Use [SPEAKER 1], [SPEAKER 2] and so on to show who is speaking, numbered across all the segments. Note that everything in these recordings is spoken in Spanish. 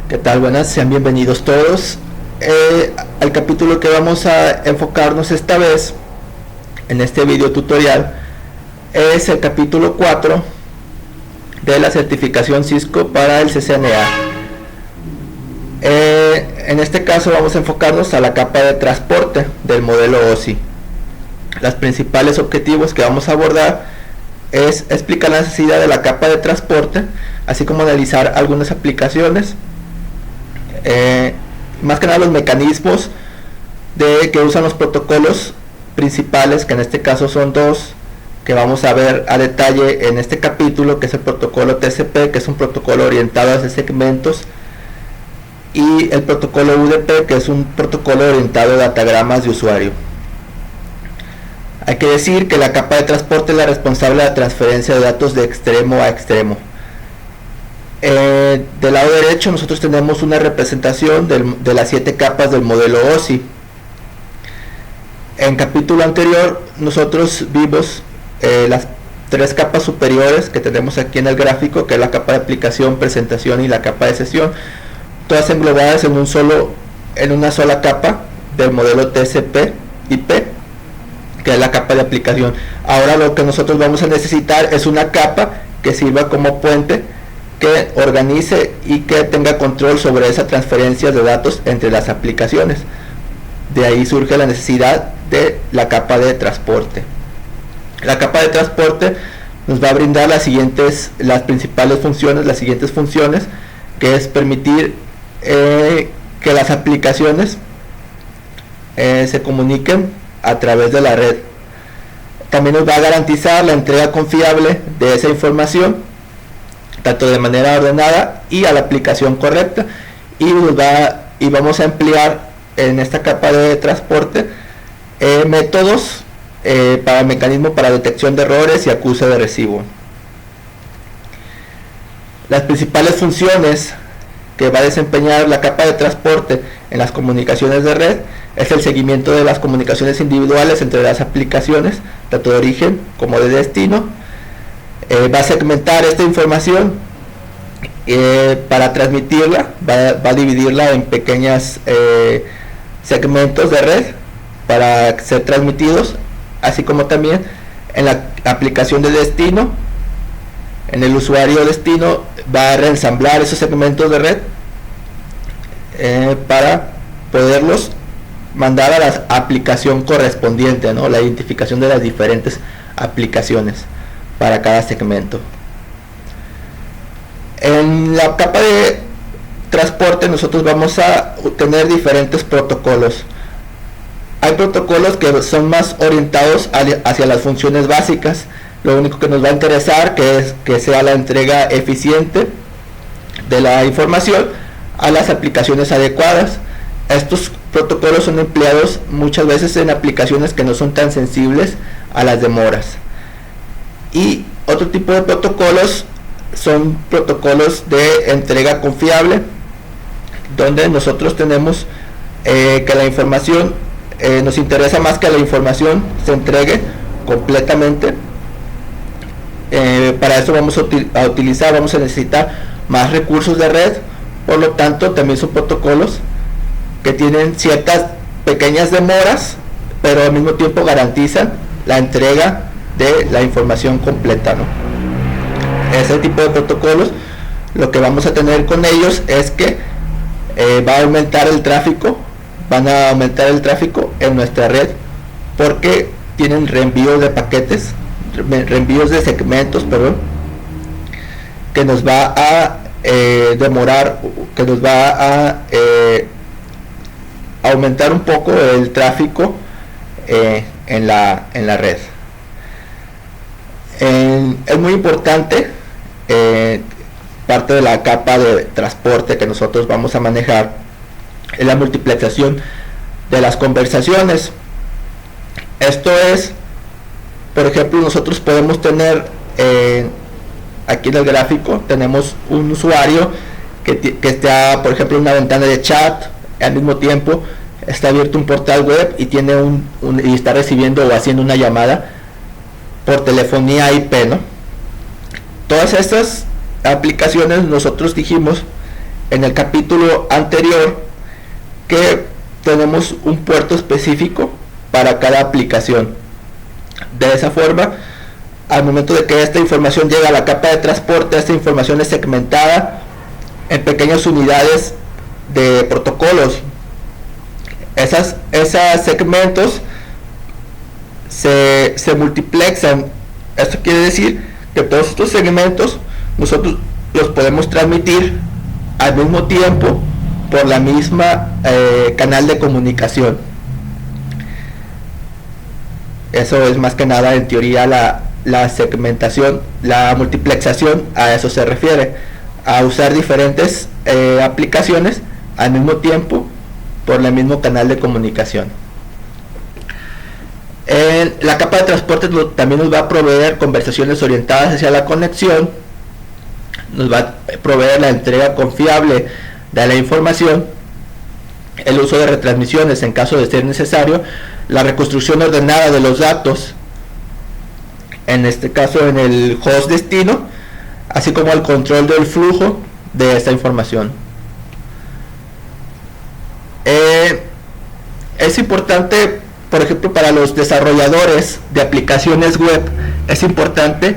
[SPEAKER 1] ¿Qué tal? Buenas, sean bienvenidos todos al capítulo que vamos a enfocarnos esta vez en este video tutorial. Es el capítulo 4 de la certificación Cisco para el CCNA. En este caso vamos a enfocarnos a la capa de transporte del modelo OSI. Los principales objetivos que vamos a abordar es explicar la necesidad de la capa de transporte, así como analizar algunas aplicaciones, más que nada los mecanismos que usan los protocolos principales, que en este caso son dos, que vamos a ver a detalle en este capítulo, que es el protocolo TCP, que es un protocolo orientado hacia segmentos, y el protocolo UDP, que es un protocolo orientado a datagramas de usuario. Hay que decir que la capa de transporte es la responsable de la transferencia de datos de extremo a extremo. Del lado derecho nosotros tenemos una representación de las 7 capas del modelo OSI. En capítulo anterior nosotros vimos las 3 capas superiores que tenemos aquí en el gráfico, que es la capa de aplicación, presentación y la capa de sesión, todas englobadas en una sola capa del modelo TCP/IP, que es la capa de aplicación. Ahora lo que nosotros vamos a necesitar es una capa que sirva como puente, que organice y que tenga control sobre esa transferencia de datos entre las aplicaciones. De ahí surge la necesidad de la capa de transporte. La capa de transporte nos va a brindar las siguientes funciones, que es permitir que las aplicaciones se comuniquen a través de la red. También nos va a garantizar la entrega confiable de esa información, tanto de manera ordenada y a la aplicación correcta, y vamos a emplear en esta capa de transporte métodos para el mecanismo para detección de errores y acuse de recibo. Las principales funciones que va a desempeñar la capa de transporte en las comunicaciones de red es el seguimiento de las comunicaciones individuales entre las aplicaciones, tanto de origen como de destino. Va a segmentar esta información para transmitirla, va a dividirla en pequeños segmentos de red para ser transmitidos, así como también en la aplicación de destino. En el usuario destino va a reensamblar esos segmentos de red para poderlos mandar a la aplicación correspondiente, ¿no? La identificación de las diferentes aplicaciones para cada segmento. En la capa de transporte nosotros vamos a tener diferentes protocolos. Hay protocolos que son más orientados hacia las funciones básicas. Lo único que nos va a interesar es que sea la entrega eficiente de la información a las aplicaciones adecuadas. Estos protocolos son empleados muchas veces en aplicaciones que no son tan sensibles a las demoras. Y otro tipo de protocolos son protocolos de entrega confiable, donde nosotros tenemos que la información, nos interesa más que la información se entregue completamente. Para eso vamos a necesitar más recursos de red. Por lo tanto, también son protocolos que tienen ciertas pequeñas demoras, pero al mismo tiempo garantizan la entrega de la información completa, ¿no? Ese tipo de protocolos, lo que vamos a tener con ellos es que van a aumentar el tráfico en nuestra red, porque tienen reenvíos de paquetes, reenvíos de segmentos, que nos va a demorar, que nos va a aumentar un poco el tráfico en la red. Es muy importante, parte de la capa de transporte que nosotros vamos a manejar es la multiplicación de las conversaciones. Esto es, por ejemplo, nosotros podemos tener aquí en el gráfico tenemos un usuario que está, por ejemplo, en una ventana de chat, al mismo tiempo está abierto un portal web y tiene y está recibiendo o haciendo una llamada por telefonía IP, ¿no? Todas estas aplicaciones nosotros dijimos en el capítulo anterior que tenemos un puerto específico para cada aplicación. De esa forma, al momento de que esta información llega a la capa de transporte, esta información es segmentada en pequeñas unidades de protocolos. Esos segmentos se multiplexan. Esto quiere decir que todos estos segmentos nosotros los podemos transmitir al mismo tiempo por la misma canal de comunicación. Eso es más que nada en teoría la segmentación, la multiplexación, a eso se refiere, a usar diferentes aplicaciones al mismo tiempo por el mismo canal de comunicación. La capa de transporte también nos va a proveer conversaciones orientadas hacia la conexión, nos va a proveer la entrega confiable de la información, el uso de retransmisiones en caso de ser necesario, la reconstrucción ordenada de los datos, en este caso en el host destino, así como el control del flujo de esta información. Es importante, por ejemplo, para los desarrolladores de aplicaciones web, es importante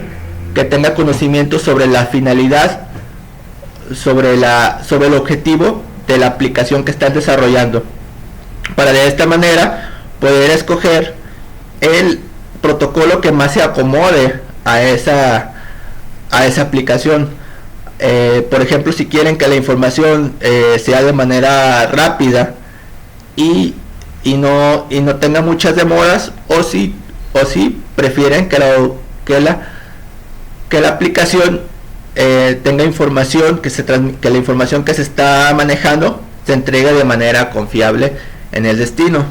[SPEAKER 1] que tenga conocimiento sobre la finalidad, sobre el objetivo de la aplicación que están desarrollando, para de esta manera poder escoger el protocolo que más se acomode a esa aplicación. Por ejemplo, si quieren que la información sea de manera rápida y no tenga muchas demoras, o si prefieren que la aplicación tenga información, que la información que se está manejando se entregue de manera confiable en el destino.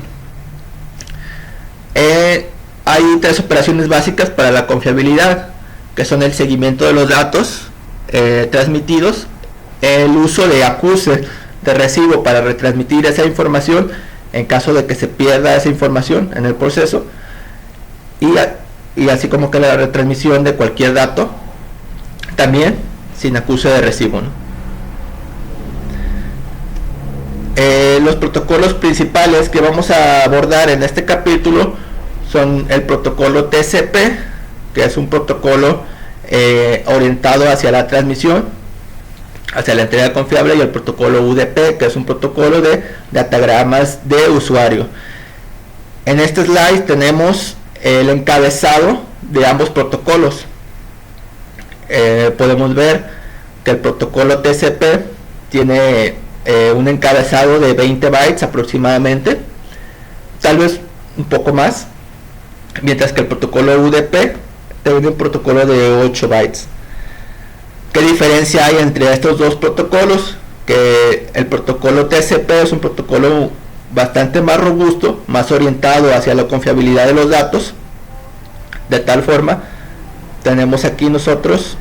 [SPEAKER 1] Hay 3 operaciones básicas para la confiabilidad, que son el seguimiento de los datos transmitidos, el uso de acuse de recibo para retransmitir esa información en caso de que se pierda esa información en el proceso, y así como que la retransmisión de cualquier dato, también sin acuse de recibo, ¿no? Los protocolos principales que vamos a abordar en este capítulo son el protocolo TCP, que es un protocolo orientado hacia la transmisión, hacia la entrega confiable, y el protocolo UDP, que es un protocolo de datagramas de usuario. En este slide tenemos el encabezado de ambos protocolos. Podemos ver que el protocolo TCP tiene un encabezado de 20 bytes aproximadamente, tal vez un poco más, mientras que el protocolo UDP tiene un protocolo de 8 bytes. ¿Qué diferencia hay entre estos dos protocolos? Que el protocolo TCP es un protocolo bastante más robusto, más orientado hacia la confiabilidad de los datos. De tal forma, tenemos aquí nosotros,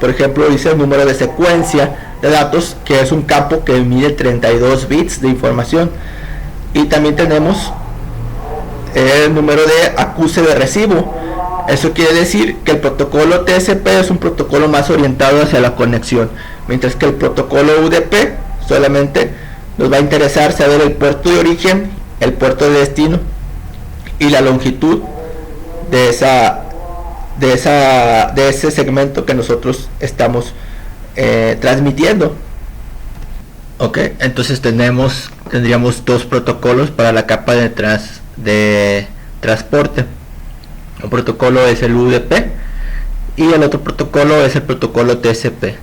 [SPEAKER 1] por ejemplo, dice el número de secuencia de datos, que es un campo que mide 32 bits de información. Y también tenemos el número de acuse de recibo. Eso quiere decir que el protocolo TCP es un protocolo más orientado hacia la conexión, mientras que el protocolo UDP solamente nos va a interesar saber el puerto de origen, el puerto de destino y la longitud de ese segmento que nosotros estamos transmitiendo. Ok, entonces tendríamos 2 protocolos para la capa de transporte. Un protocolo es el UDP y el otro protocolo es el protocolo TCP.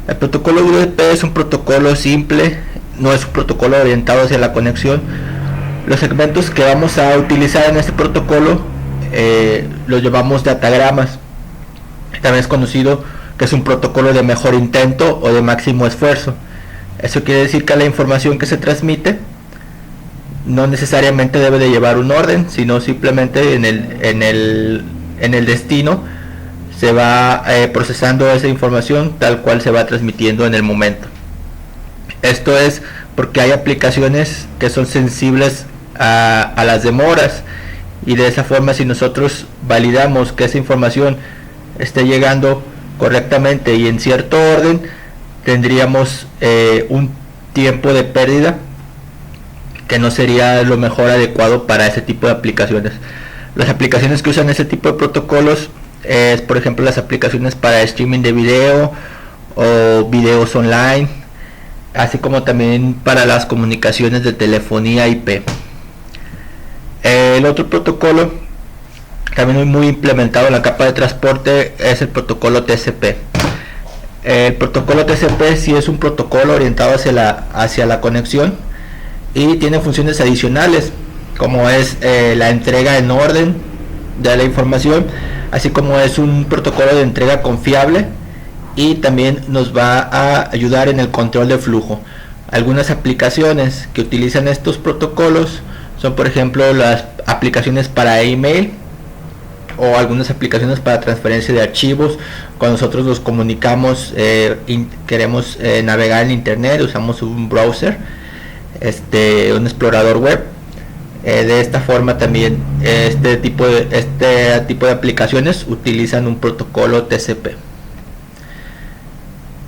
[SPEAKER 1] El protocolo UDP es un protocolo simple, no es un protocolo orientado hacia la conexión. Los segmentos que vamos a utilizar en este protocolo los llamamos datagramas. También es conocido que es un protocolo de mejor intento o de máximo esfuerzo. Eso quiere decir que la información que se transmite no necesariamente debe de llevar un orden, sino simplemente en el destino se va procesando esa información tal cual se va transmitiendo en el momento. Esto es porque hay aplicaciones que son sensibles a las demoras, y de esa forma, si nosotros validamos que esa información esté llegando correctamente y en cierto orden, tendríamos un tiempo de pérdida que no sería lo mejor adecuado para ese tipo de aplicaciones. Las aplicaciones que usan ese tipo de protocolos es, por ejemplo, las aplicaciones para streaming de video o videos online, así como también para las comunicaciones de telefonía IP. El otro protocolo también muy implementado en la capa de transporte es el protocolo TCP. El protocolo TCP sí es un protocolo orientado hacia la conexión y tiene funciones adicionales, como es la entrega en orden de la información, así como es un protocolo de entrega confiable, y también nos va a ayudar en el control de flujo. Algunas aplicaciones que utilizan estos protocolos son, por ejemplo, las aplicaciones para email o algunas aplicaciones para transferencia de archivos. Cuando nosotros nos comunicamos, queremos navegar en internet, usamos un browser, un explorador web. De esta forma también este tipo de aplicaciones utilizan un protocolo TCP.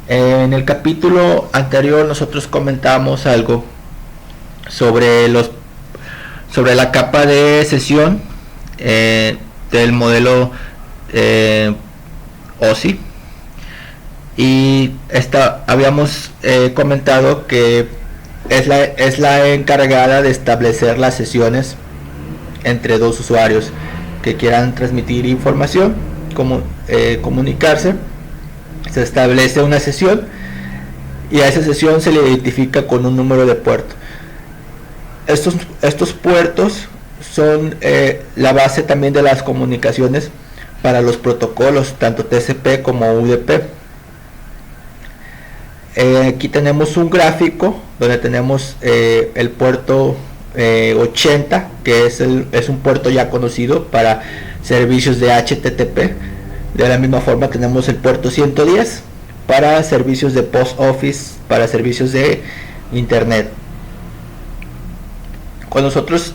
[SPEAKER 1] En el capítulo anterior nosotros comentamos algo sobre la capa de sesión del modelo OSI, y habíamos comentado que es la encargada de establecer las sesiones entre dos usuarios que quieran transmitir información, comunicarse. Se establece una sesión y a esa sesión se le identifica con un número de puerto. Estos puertos son la base también de las comunicaciones para los protocolos, tanto TCP como UDP. Aquí tenemos un gráfico donde tenemos el puerto 80, que es un puerto ya conocido para servicios de HTTP. De la misma forma tenemos el puerto 110 para servicios de post office, para servicios de internet. Cuando nosotros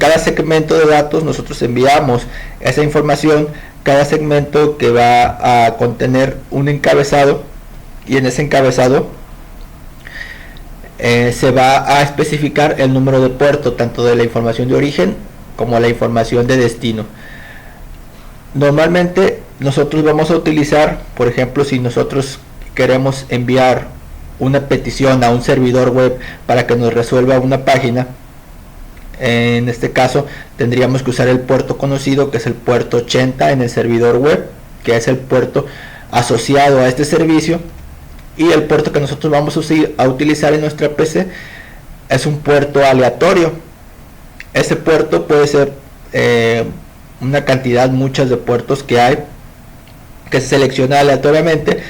[SPEAKER 1] cada segmento de datos, nosotros enviamos esa información, cada segmento que va a contener un encabezado, y en ese encabezado se va a especificar el número de puerto, tanto de la información de origen como la información de destino. Normalmente nosotros vamos a utilizar, por ejemplo, si nosotros queremos enviar una petición a un servidor web para que nos resuelva una página, en este caso tendríamos que usar el puerto conocido, que es el puerto 80 en el servidor web, que es el puerto asociado a este servicio, y el puerto que nosotros vamos a utilizar en nuestra PC es un puerto aleatorio. Ese puerto puede ser muchas de puertos que hay, que se selecciona aleatoriamente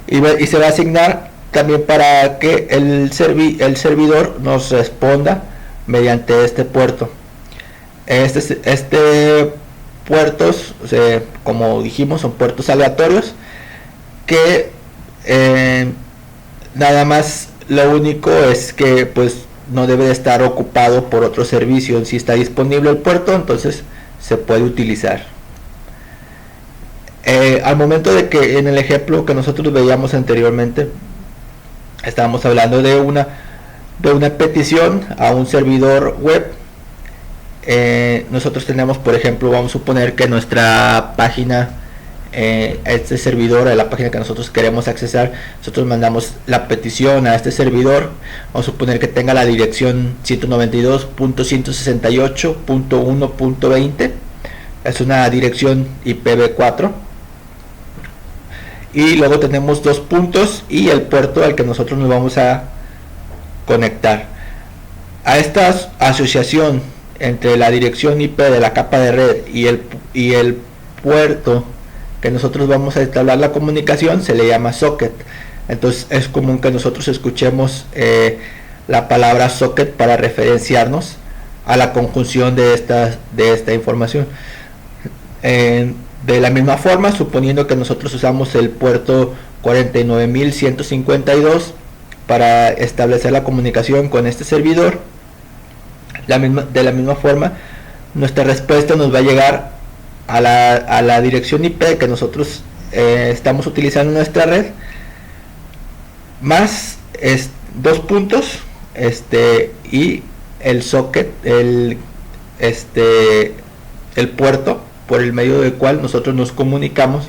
[SPEAKER 1] y se va a asignar también para que el servidor nos responda mediante este puerto. Puertos, como dijimos, son puertos aleatorios que nada más, lo único es que pues no debe de estar ocupado por otro servicio. Si está disponible el puerto, entonces se puede utilizar. Al momento de que en el ejemplo que nosotros veíamos anteriormente, estábamos hablando de una petición a un servidor web. Nosotros tenemos, por ejemplo, vamos a suponer que nuestra página, este servidor, a la página que nosotros queremos accesar, nosotros mandamos la petición a este servidor. Vamos a suponer que tenga la dirección 192.168.1.20, es una dirección IPv4, y luego tenemos dos puntos y el puerto al que nosotros nos vamos a conectar. A esta asociación entre la dirección IP de la capa de red y el puerto que nosotros vamos a entablar la comunicación se le llama socket. Entonces es común que nosotros escuchemos la palabra socket para referenciarnos a la conjunción de esta información. De la misma forma, suponiendo que nosotros usamos el puerto 49152 para establecer la comunicación con este servidor, de la misma forma nuestra respuesta nos va a llegar a la dirección IP que nosotros estamos utilizando nuestra red, más dos puntos y el socket, el puerto por el medio del cual nosotros nos comunicamos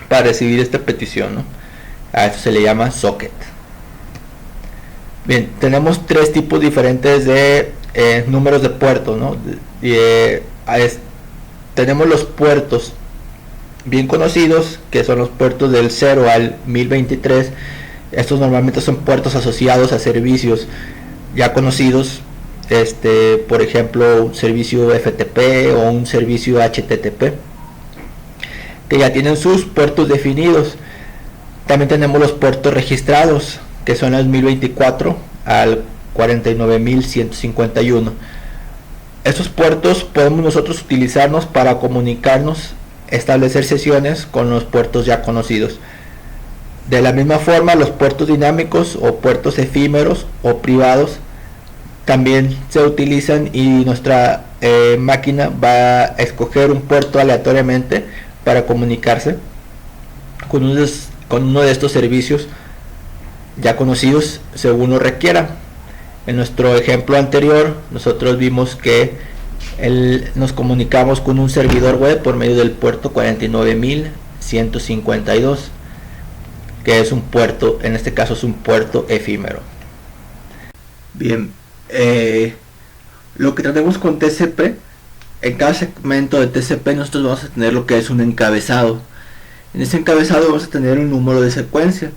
[SPEAKER 1] para recibir esta petición, ¿no? A eso se le llama socket. Bien, tenemos tres tipos diferentes de números de puertos, ¿no? Tenemos los puertos bien conocidos, que son los puertos del 0 al 1023. Estos normalmente son puertos asociados a servicios ya conocidos, por ejemplo, un servicio FTP o un servicio HTTP, que ya tienen sus puertos definidos. También tenemos los puertos registrados, que son el 1024 al 49151. Estos puertos podemos nosotros utilizarnos para comunicarnos, establecer sesiones con los puertos ya conocidos. De la misma forma, los puertos dinámicos o puertos efímeros o privados también se utilizan, y nuestra máquina va a escoger un puerto aleatoriamente para comunicarse con uno de estos servicios ya conocidos según lo requiera. En nuestro ejemplo anterior, nosotros vimos que nos comunicamos con un servidor web por medio del puerto 49152, que es un puerto, en este caso es un puerto efímero. Bien, lo que tenemos con TCP, en cada segmento de TCP nosotros vamos a tener lo que es un encabezado. En ese encabezado vamos a tener un número de secuencia.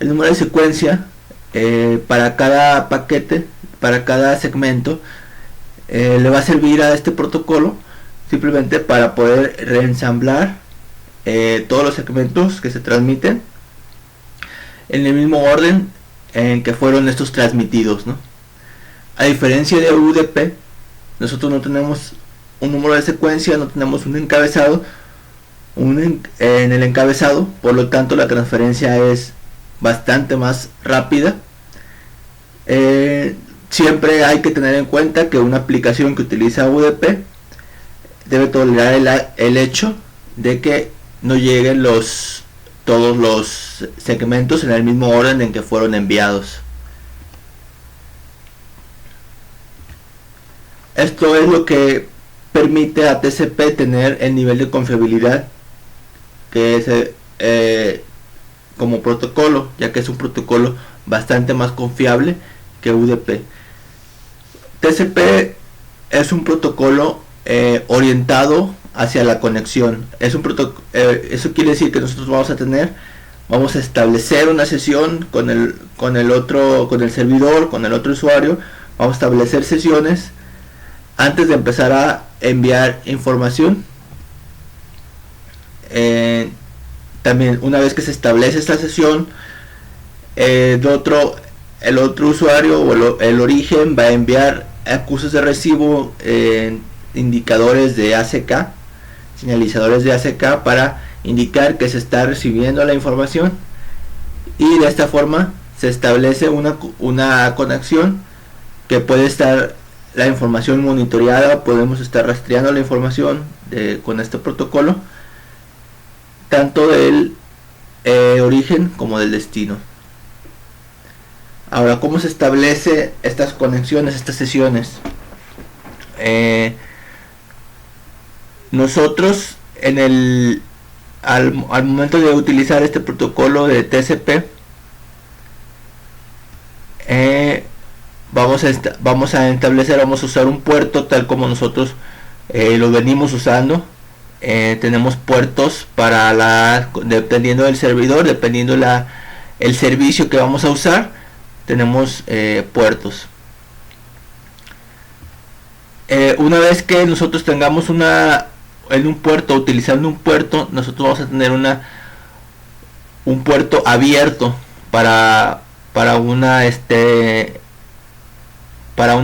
[SPEAKER 1] El número de secuencia para cada paquete, para cada segmento, le va a servir a este protocolo simplemente para poder reensamblar todos los segmentos que se transmiten en el mismo orden en que fueron estos transmitidos, ¿no? A diferencia de UDP, nosotros no tenemos un número de secuencia, no tenemos un encabezado en el encabezado, por lo tanto la transferencia es bastante más rápida. Siempre hay que tener en cuenta que una aplicación que utiliza UDP debe tolerar el hecho de que no lleguen todos los segmentos en el mismo orden en que fueron enviados. Esto es lo que permite a TCP tener el nivel de confiabilidad que es como protocolo, ya que es un protocolo bastante más confiable que UDP. TCP es un protocolo orientado hacia la conexión. Eso quiere decir que nosotros vamos a establecer una sesión con el servidor, con el otro usuario. Vamos a establecer sesiones antes de empezar a enviar información. También, una vez que se establece esta sesión, el otro usuario o el origen va a enviar acusos de recibo, indicadores de ACK, señalizadores de ACK, para indicar que se está recibiendo la información, y de esta forma se establece una conexión que puede estar la información monitoreada. Podemos estar rastreando la información con este protocolo, tanto del origen como del destino. Ahora, ¿cómo se establece estas conexiones, estas sesiones? Nosotros al momento de utilizar este protocolo de TCP, vamos a usar un puerto tal como nosotros lo venimos usando. Tenemos puertos dependiendo del servidor, dependiendo el servicio que vamos a usar, tenemos puertos. Una vez que nosotros tengamos utilizando un puerto, nosotros vamos a tener un puerto abierto para una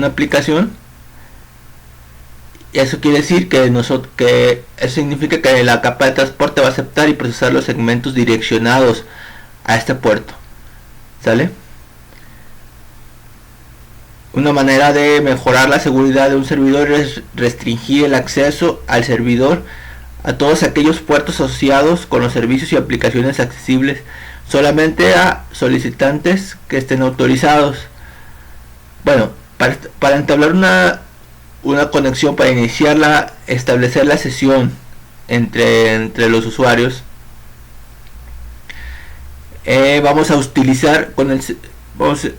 [SPEAKER 1] aplicación. Eso quiere decir que eso significa que la capa de transporte va a aceptar y procesar los segmentos direccionados a este puerto. ¿Sale? Una manera de mejorar la seguridad de un servidor es restringir el acceso al servidor a todos aquellos puertos asociados con los servicios y aplicaciones accesibles solamente a solicitantes que estén autorizados. Bueno, para entablar una conexión, para iniciarla, establecer la sesión entre los usuarios, vamos a utilizar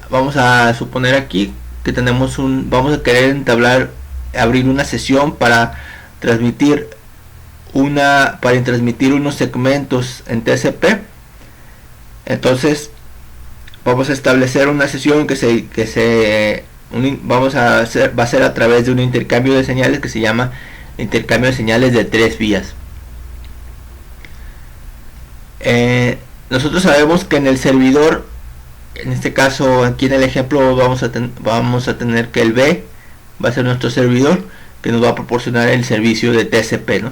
[SPEAKER 1] vamos a suponer aquí que vamos a querer abrir una sesión para transmitir unos segmentos en TCP. Entonces vamos a establecer una sesión va a ser a través de un intercambio de señales que se llama intercambio de señales de 3 vías. Nosotros sabemos que en el servidor, en este caso aquí en el ejemplo vamos a tener que el B va a ser nuestro servidor que nos va a proporcionar el servicio de TCP, ¿no?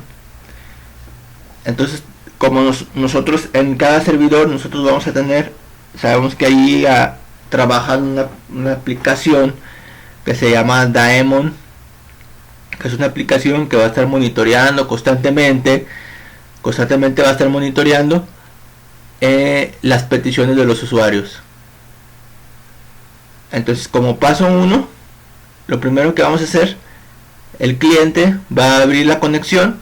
[SPEAKER 1] Entonces, como nosotros en cada servidor vamos a tener, sabemos que ahí trabaja una aplicación que se llama Daemon, que es una aplicación que va a estar monitoreando constantemente va a estar monitoreando las peticiones de los usuarios. Entonces, como paso 1, lo primero que vamos a hacer, el cliente va a abrir la conexión.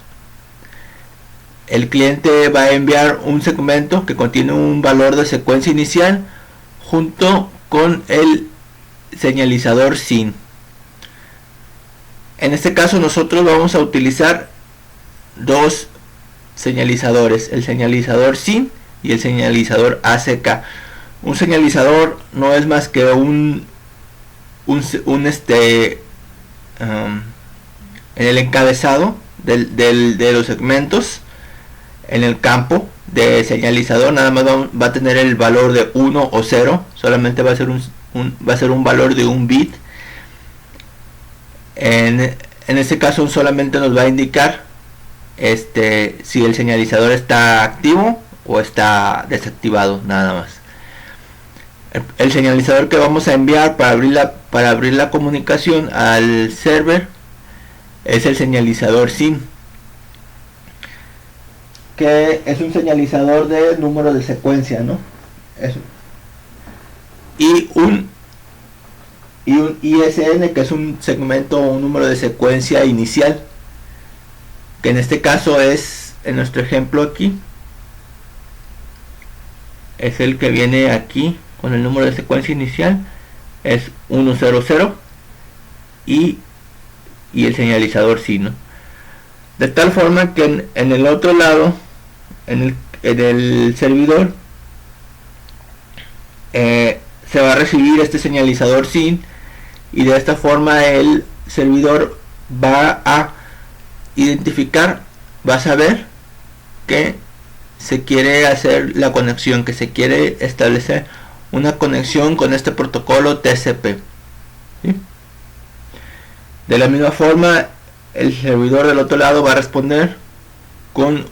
[SPEAKER 1] El cliente va a enviar un segmento que contiene un valor de secuencia inicial junto con el señalizador SYN. En este caso nosotros vamos a utilizar dos señalizadores, el señalizador SYN y el señalizador ACK. Un señalizador no es más que en el encabezado de los segmentos, en el campo de señalizador nada más va a tener el valor de 1 o 0, solamente va a ser un valor de un bit. En este caso solamente nos va a indicar si el señalizador está activo o está desactivado, nada más. El señalizador que vamos a enviar para abrir la comunicación al server es el señalizador SYN, que es un señalizador de número de secuencia, ¿no? Y un ISN, que es un segmento o un número de secuencia inicial, que en este caso es, en nuestro ejemplo aquí, es el que viene aquí con el número de secuencia inicial, es 100, y el señalizador SYN, ¿no? De tal forma que en el otro lado, en el servidor, se va a recibir este señalizador SYN, y de esta forma el servidor va a identificar, va a saber que se quiere hacer la conexión, que se quiere establecer una conexión con este protocolo TCP, ¿sí? De la misma forma, el servidor del otro lado va a responder con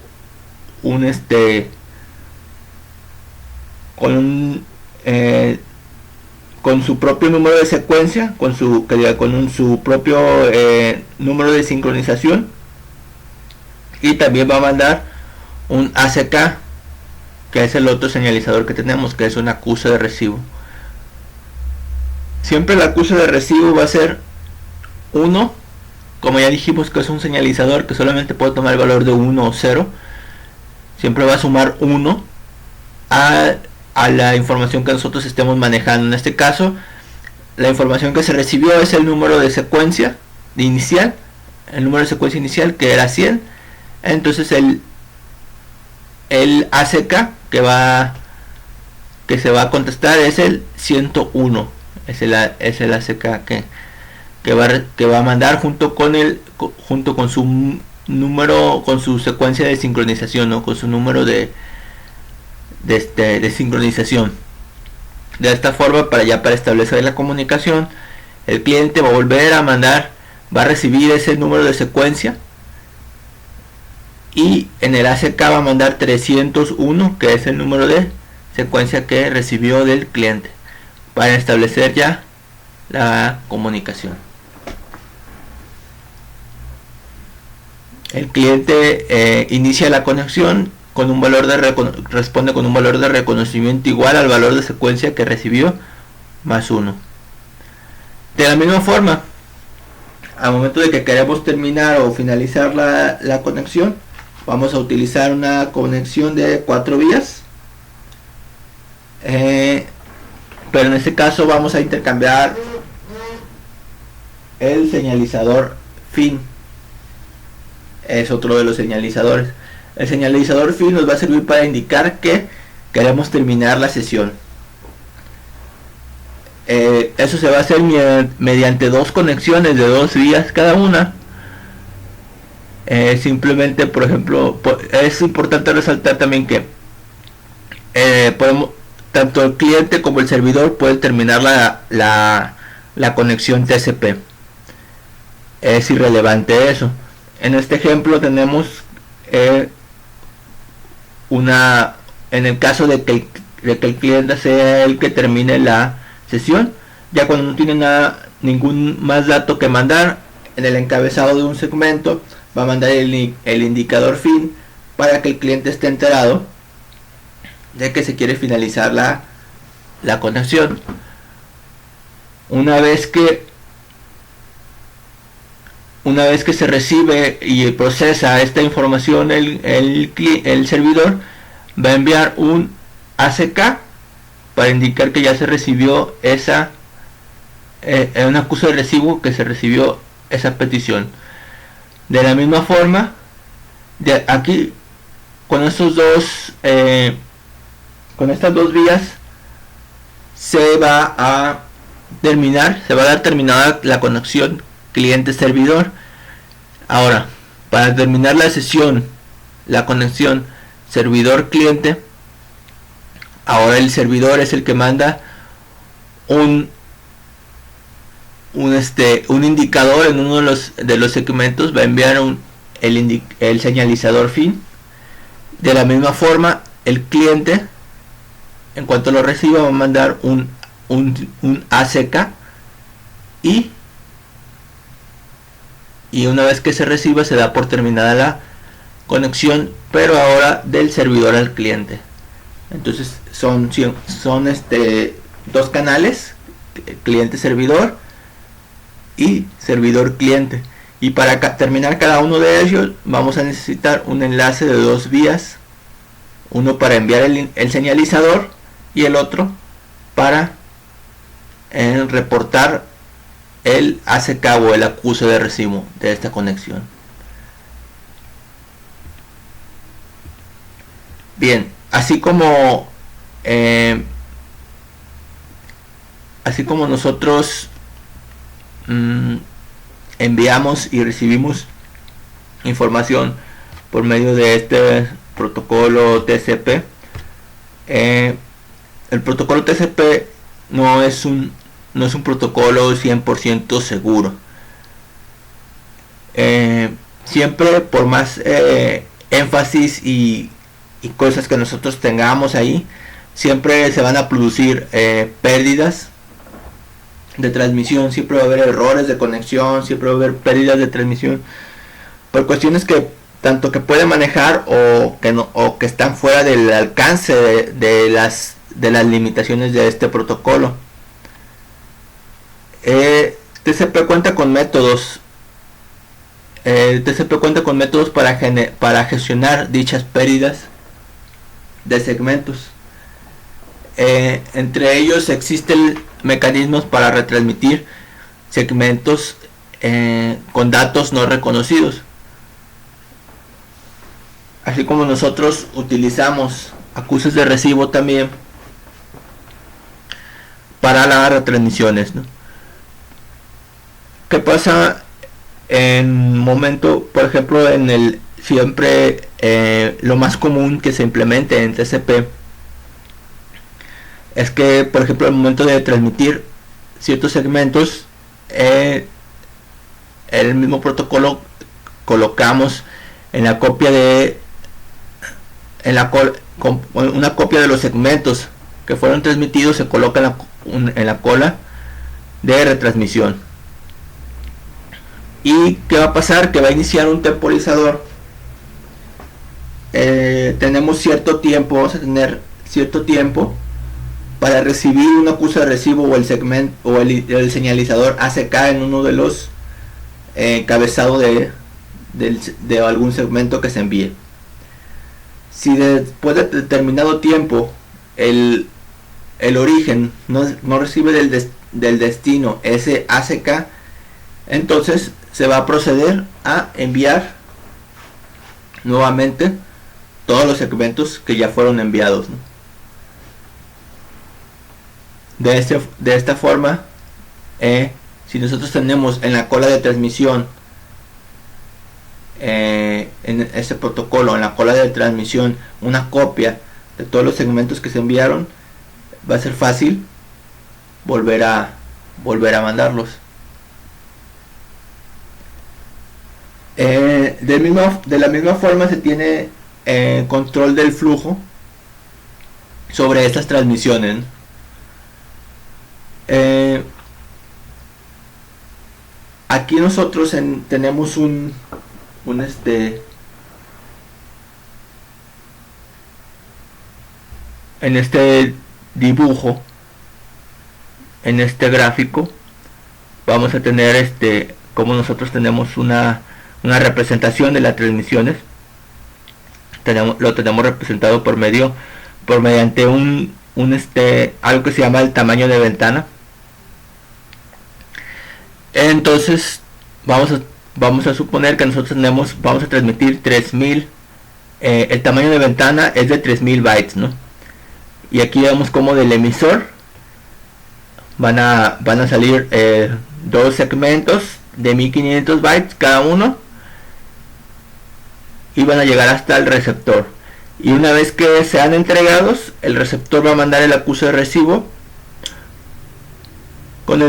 [SPEAKER 1] con su propio número de secuencia, con su propio número de sincronización, y también va a mandar un ACK, que es el otro señalizador que tenemos, que es un acuse de recibo. Siempre el acuse de recibo va a ser 1, como ya dijimos que es un señalizador que solamente puede tomar el valor de 1 o 0, siempre va a sumar 1 a la información que nosotros estemos manejando. En este caso, la información que se recibió es el número de secuencia inicial, que era 100. Entonces el ACK que se va a contestar es el 101, es el ACK que va a mandar junto con su número, con su secuencia de sincronización, ¿no? Con su número de sincronización. De esta forma, para establecer la comunicación, el cliente va a volver a mandar, va a recibir ese número de secuencia, y en el ACK va a mandar 301, que es el número de secuencia que recibió del cliente, para establecer ya la comunicación. El cliente inicia la conexión con un valor responde con un valor de reconocimiento igual al valor de secuencia que recibió más 1. De la misma forma, al momento de que queremos terminar o finalizar la conexión, vamos a utilizar una conexión de 4 vías, pero en este caso vamos a intercambiar el señalizador fin. Es otro de los señalizadores. El señalizador fin nos va a servir para indicar que queremos terminar la sesión. Eso se va a hacer mediante dos conexiones de 2 vías cada una. Simplemente, por ejemplo, es importante resaltar también que tanto el cliente como el servidor pueden terminar la conexión TCP. Es irrelevante eso. En este ejemplo tenemos en el caso de que el cliente sea el que termine la sesión, ya cuando no tiene ningún más dato que mandar, en el encabezado de un segmento va a mandar el indicador fin para que el cliente esté enterado de que se quiere finalizar la conexión. Una vez que se recibe y procesa esta información, el servidor va a enviar un ACK para indicar que ya se recibió un acuse de recibo, que se recibió esa petición. De la misma forma, aquí con estas dos vías se va a dar terminada la conexión cliente-servidor. Ahora, para terminar la conexión servidor-cliente, ahora el servidor es el que manda un indicador en uno de los segmentos, va a enviar el señalizador fin. De la misma forma, el cliente, en cuanto lo reciba, va a mandar un ACK y una vez que se reciba se da por terminada la conexión, pero ahora del servidor al cliente. Entonces son dos canales, cliente-servidor y servidor-cliente, y para terminar cada uno de ellos vamos a necesitar un enlace de 2 vías, uno para enviar el señalizador y el otro para reportar el ACK o el acuse de recibo de esta conexión. Bien, así como nosotros enviamos y recibimos información por medio de este protocolo TCP, el protocolo TCP no es un protocolo 100% seguro. Siempre, por más énfasis y cosas que nosotros tengamos ahí, siempre se van a producir pérdidas de transmisión, siempre va a haber errores de conexión, siempre va a haber pérdidas de transmisión por cuestiones que tanto que puede manejar o que están fuera del alcance de las limitaciones de este protocolo. TCP cuenta con métodos. TCP cuenta con métodos para gestionar dichas pérdidas de segmentos. Entre ellos existen mecanismos para retransmitir segmentos con datos no reconocidos, así como nosotros utilizamos acuses de recibo también para las retransmisiones, ¿no? ¿Qué pasa en momento, por ejemplo, siempre lo más común que se implemente en TCP es que, por ejemplo, al momento de transmitir ciertos segmentos, en el mismo protocolo colocamos en la copia una copia de los segmentos que fueron transmitidos, se coloca en la cola de retransmisión. ¿Y qué va a pasar? Que va a iniciar un temporizador. Tenemos cierto tiempo, vamos a tener cierto tiempo para recibir un acuse de recibo o el segmento o el señalizador ACK en uno de los encabezado de algún segmento que se envíe. Si después de determinado tiempo el origen no recibe del destino ese ACK, entonces se va a proceder a enviar nuevamente todos los segmentos que ya fueron enviados, ¿no? De esta forma, si nosotros tenemos en la cola de transmisión, en este protocolo, en la cola de transmisión, una copia de todos los segmentos que se enviaron, va a ser fácil volver a mandarlos. De la misma forma se tiene control del flujo sobre estas transmisiones. Aquí nosotros tenemos en este dibujo, en este gráfico, vamos a tener como nosotros tenemos una representación de las transmisiones. Lo tenemos representado mediante algo que se llama el tamaño de ventana. Entonces vamos a suponer que nosotros vamos a transmitir 3000, el tamaño de ventana es de 3000 bytes, ¿no? Y aquí vemos como del emisor van a salir dos segmentos de 1500 bytes cada uno y van a llegar hasta el receptor. Y una vez que sean entregados, el receptor va a mandar el acuse de recibo con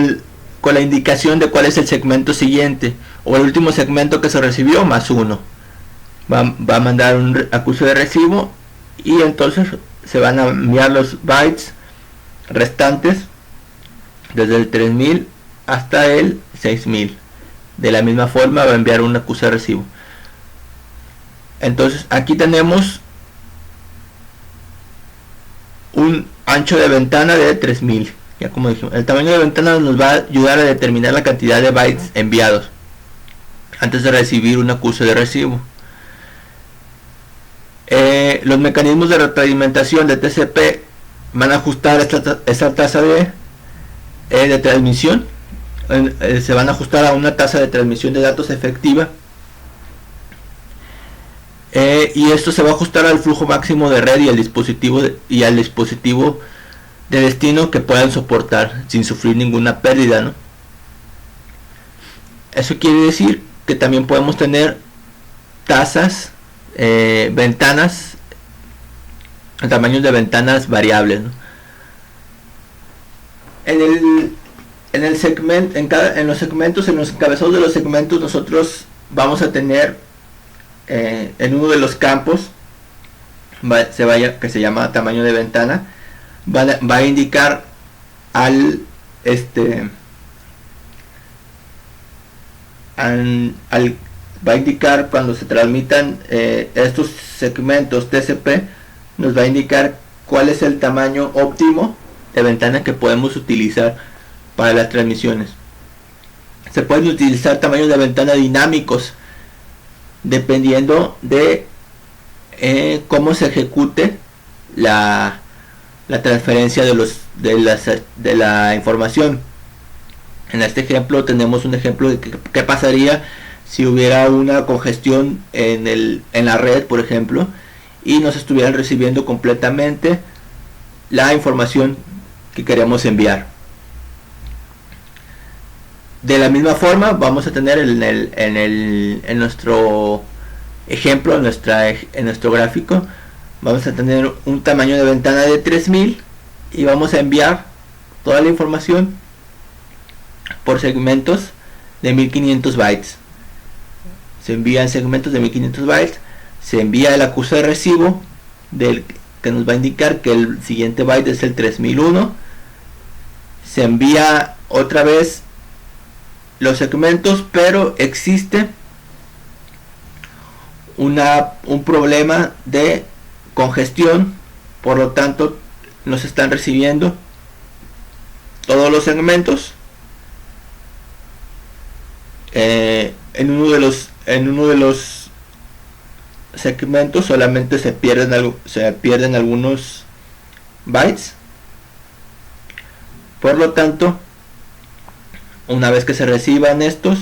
[SPEAKER 1] la indicación de cuál es el segmento siguiente o el último segmento que se recibió más uno. Va a mandar un acuse de recibo y entonces se van a enviar los bytes restantes desde el 3000 hasta el 6000. De la misma forma va a enviar un acuse de recibo. Entonces aquí tenemos un ancho de ventana de 3000. Ya como dijimos, el tamaño de ventana nos va a ayudar a determinar la cantidad de bytes enviados antes de recibir un acuse de recibo. Los mecanismos de retroalimentación de TCP van a ajustar esta tasa de transmisión. Se van a ajustar a una tasa de transmisión de datos efectiva. Y esto se va a ajustar al flujo máximo de red y al dispositivo de destino que puedan soportar sin sufrir ninguna pérdida, ¿no? Eso quiere decir que también podemos tener tasas, ventanas, tamaños de ventanas variables, ¿no? En los segmentos, en los encabezados de los segmentos, nosotros vamos a tener en uno de los campos que se llama tamaño de ventana, va a indicar va a indicar cuando se transmitan estos segmentos TCP, nos va a indicar cuál es el tamaño óptimo de ventana que podemos utilizar para las transmisiones. Se pueden utilizar tamaños de ventana dinámicos dependiendo de cómo se ejecute la transferencia de la información. En este ejemplo tenemos un ejemplo de qué pasaría si hubiera una congestión en la red, por ejemplo, y nos estuvieran recibiendo completamente la información que queremos enviar. De la misma forma vamos a tener en nuestro ejemplo, en nuestro gráfico, vamos a tener un tamaño de ventana de 3000 y vamos a enviar toda la información por segmentos de 1500 bytes. Se envían segmentos de 1500 bytes, se envía el acuse de recibo que nos va a indicar que el siguiente byte es el 3001, se envía otra vez los segmentos, pero existe un problema de congestión, por lo tanto no se están recibiendo todos los segmentos. En uno de los segmentos solamente se pierden algunos bytes. Por lo tanto, una vez que se reciban estos,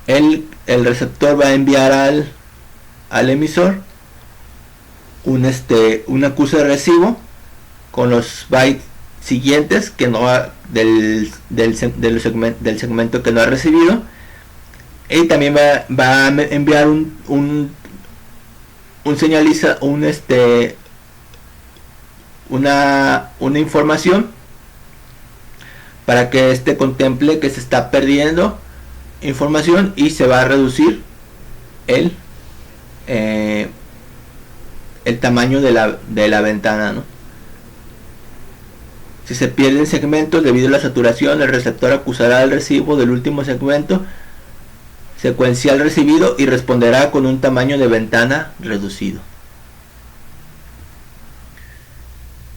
[SPEAKER 1] el receptor va a enviar al emisor un acuse de recibo con los bytes siguientes que no ha, del segmento que no ha recibido, y también va a enviar una información para que contemple que se está perdiendo información y se va a reducir el tamaño de la ventana, ¿no? Si se pierden segmentos debido a la saturación, el receptor acusará el recibo del último segmento secuencial recibido y responderá con un tamaño de ventana reducido.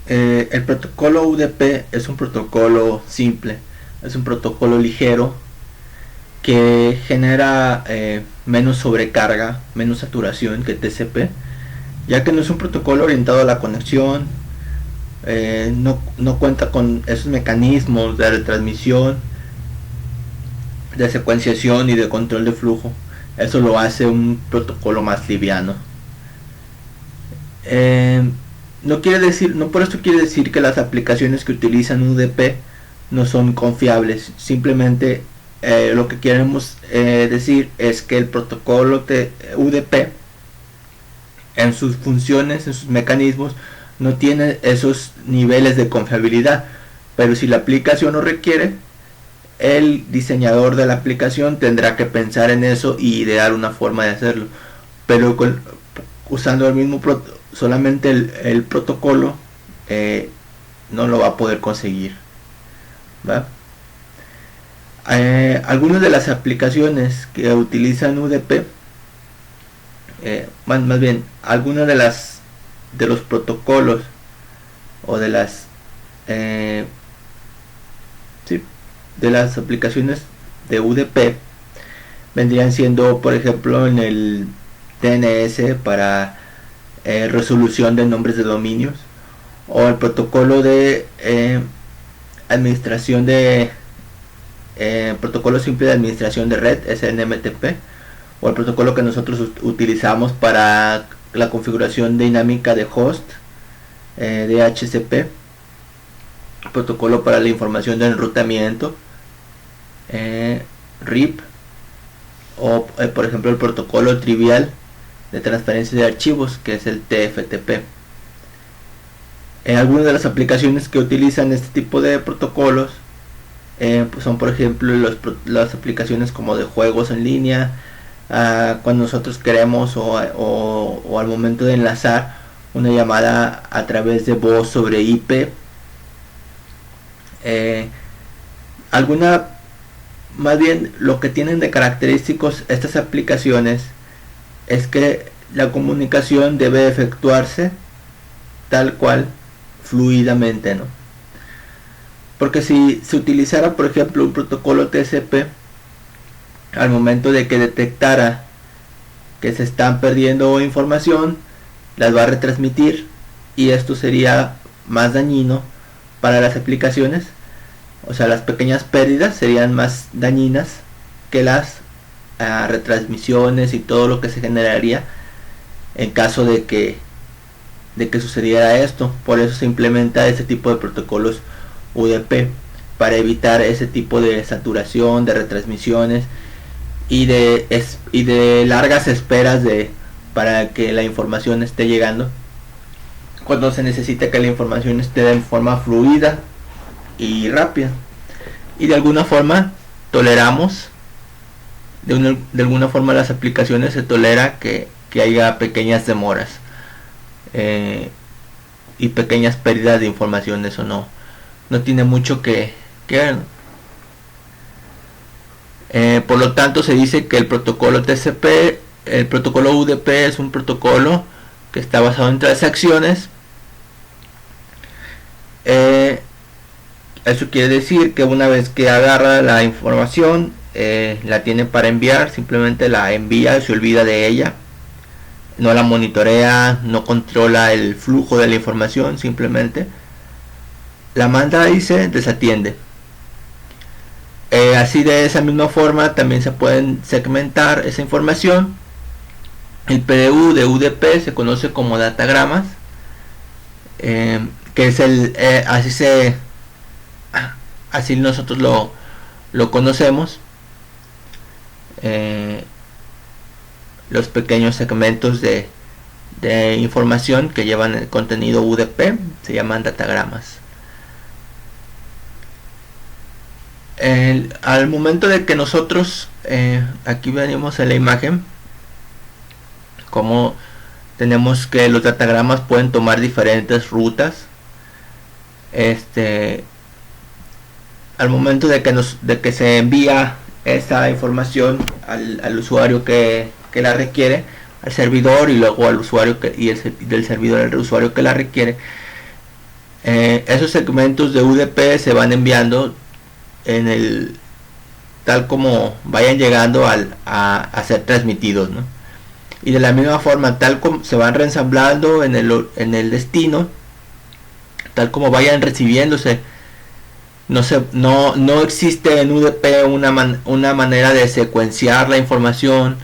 [SPEAKER 1] El protocolo UDP es un protocolo simple, es un protocolo ligero que genera menos sobrecarga, menos saturación que TCP, ya que no es un protocolo orientado a la conexión, no cuenta con esos mecanismos de retransmisión, de secuenciación y de control de flujo. Eso lo hace un protocolo más liviano. No por esto quiere decir que las aplicaciones que utilizan UDP no son confiables. Simplemente lo que queremos decir es que el protocolo de UDP, en sus funciones, en sus mecanismos, no tiene esos niveles de confiabilidad, pero si la aplicación lo requiere, el diseñador de la aplicación tendrá que pensar en eso y idear una forma de hacerlo. Pero usando solamente el protocolo, no lo va a poder conseguir, ¿va? Algunas de las aplicaciones que utilizan UDP, más bien algunas de los protocolos o de las de las aplicaciones de UDP vendrían siendo, por ejemplo, en el DNS para resolución de nombres de dominios, o el protocolo de administración de protocolo simple de administración de red, SNMTP, o el protocolo que nosotros utilizamos para la configuración dinámica de host, DHCP, protocolo para la información de enrutamiento, RIP, o por ejemplo el protocolo trivial de transferencia de archivos, que es el TFTP. Algunas de las aplicaciones que utilizan este tipo de protocolos pues son, por ejemplo, las aplicaciones como de juegos en línea, cuando nosotros queremos o al momento de enlazar una llamada a través de voz sobre IP. Más bien, lo que tienen de característicos estas aplicaciones es que la comunicación debe efectuarse tal cual, fluidamente, ¿no? Porque si se utilizara, por ejemplo, un protocolo TCP, al momento de que detectara que se están perdiendo información, las va a retransmitir, y esto sería más dañino para las aplicaciones. O sea, las pequeñas pérdidas serían más dañinas que las retransmisiones y todo lo que se generaría en caso de que sucediera esto. Por eso se implementa este tipo de protocolos UDP, para evitar ese tipo de saturación, de retransmisiones y de largas esperas para que la información esté llegando, cuando se necesita que la información esté de forma fluida y rápida. Y de alguna forma toleramos, de alguna forma las aplicaciones se tolera que haya pequeñas demoras y pequeñas pérdidas de información. Eso no tiene mucho que ver, ¿no? Por lo tanto, se dice que el protocolo TCP, el protocolo UDP, es un protocolo que está basado en transacciones. Eso quiere decir que una vez que agarra la información, la tiene para enviar, simplemente la envía y se olvida de ella. No la monitorea, no controla el flujo de la información, simplemente la manda y se desatiende. Así, de esa misma forma también se pueden segmentar esa información. El PDU de UDP se conoce como datagramas, que es así nosotros lo conocemos. Los pequeños segmentos de información que llevan el contenido UDP se llaman datagramas. Al momento de que nosotros, aquí venimos en la imagen, como tenemos que los datagramas pueden tomar diferentes rutas. Al momento de que se envía esa información al usuario que la requiere, al servidor, y luego al usuario del servidor al usuario que la requiere, esos segmentos de UDP se van enviando tal como vayan llegando a ser transmitidos, ¿no? Y de la misma forma, tal como se van reensamblando en el destino, tal como vayan recibiéndose. No existe en UDP una manera de secuenciar la información.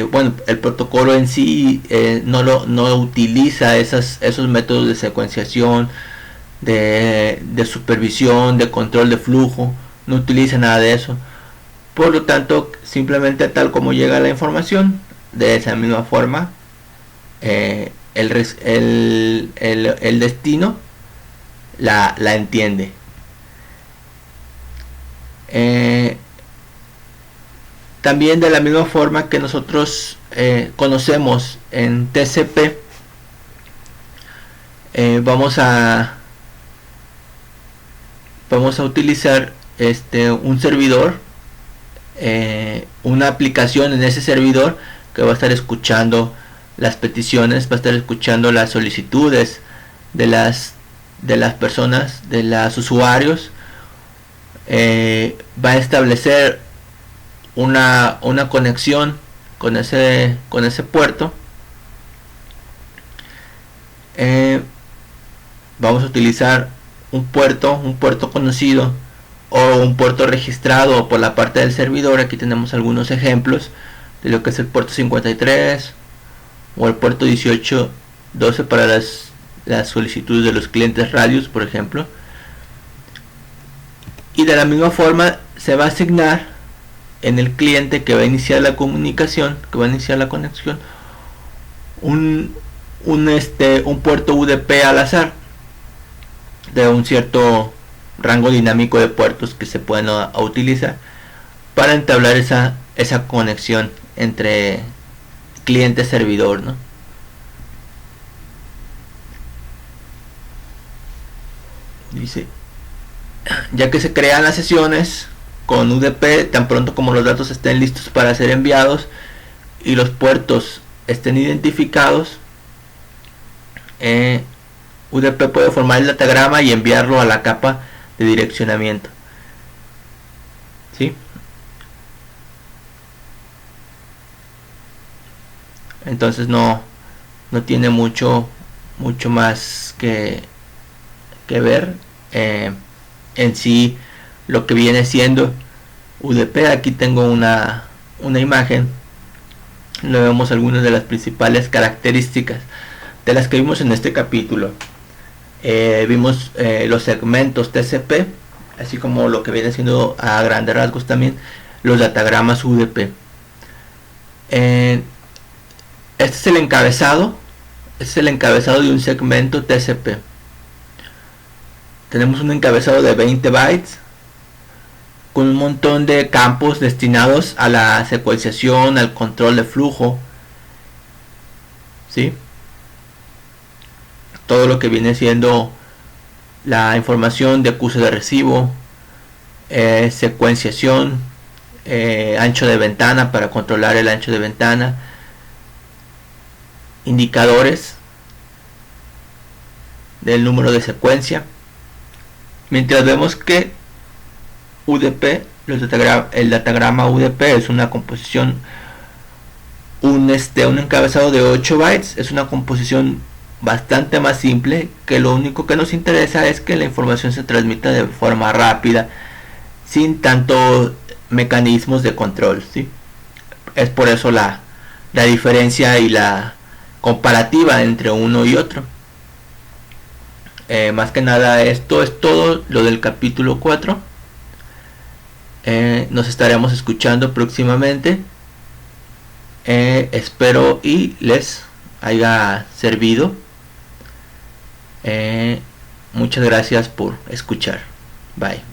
[SPEAKER 1] Bueno, el protocolo en sí no utiliza esos métodos de secuenciación, de supervisión, de control de flujo. No utiliza nada de eso. Por lo tanto, simplemente tal como llega la información, de esa misma forma el destino la entiende. También, de la misma forma que nosotros conocemos en TCP, vamos a utilizar un servidor, una aplicación en ese servidor que va a estar escuchando las peticiones, va a estar escuchando las solicitudes de las personas, de los usuarios. Va a establecer una conexión con ese puerto. Vamos a utilizar un puerto conocido o un puerto registrado por la parte del servidor. Aquí tenemos algunos ejemplos de lo que es el puerto 53 o el puerto 1812 para las solicitudes de los clientes radios, por ejemplo. Y de la misma forma se va a asignar en el cliente que va a iniciar la comunicación, que va a iniciar la conexión, un puerto UDP al azar de un cierto rango dinámico de puertos que se pueden utilizar para entablar esa conexión entre cliente servidor, ¿no? Dice, ya que se crean las sesiones con UDP, tan pronto como los datos estén listos para ser enviados y los puertos estén identificados, UDP puede formar el datagrama y enviarlo a la capa de direccionamiento. ¿Sí? Entonces no tiene mucho más que ver en sí lo que viene siendo UDP. Aquí tengo una imagen, lo vemos algunas de las principales características de las que vimos en este capítulo. Vimos los segmentos TCP, así como lo que viene siendo a grandes rasgos también los datagramas UDP. Este es el encabezado de un segmento TCP. Tenemos un encabezado de 20 bytes con un montón de campos destinados a la secuenciación, al control de flujo, ¿sí? Todo lo que viene siendo la información de acuse de recibo, secuenciación,
[SPEAKER 2] ancho de ventana para controlar el ancho de ventana, indicadores del número de secuencia, mientras vemos que UDP, el datagrama UDP es una composición, un encabezado de 8 bytes, es una composición bastante más simple, que lo único que nos interesa es que la información se transmita de forma rápida, sin tantos mecanismos de control, ¿sí? Es por eso la diferencia y la comparativa entre uno y otro. Más que nada, esto es todo lo del capítulo 4. Nos estaremos escuchando próximamente. Espero y les haya servido. Muchas gracias por escuchar. Bye.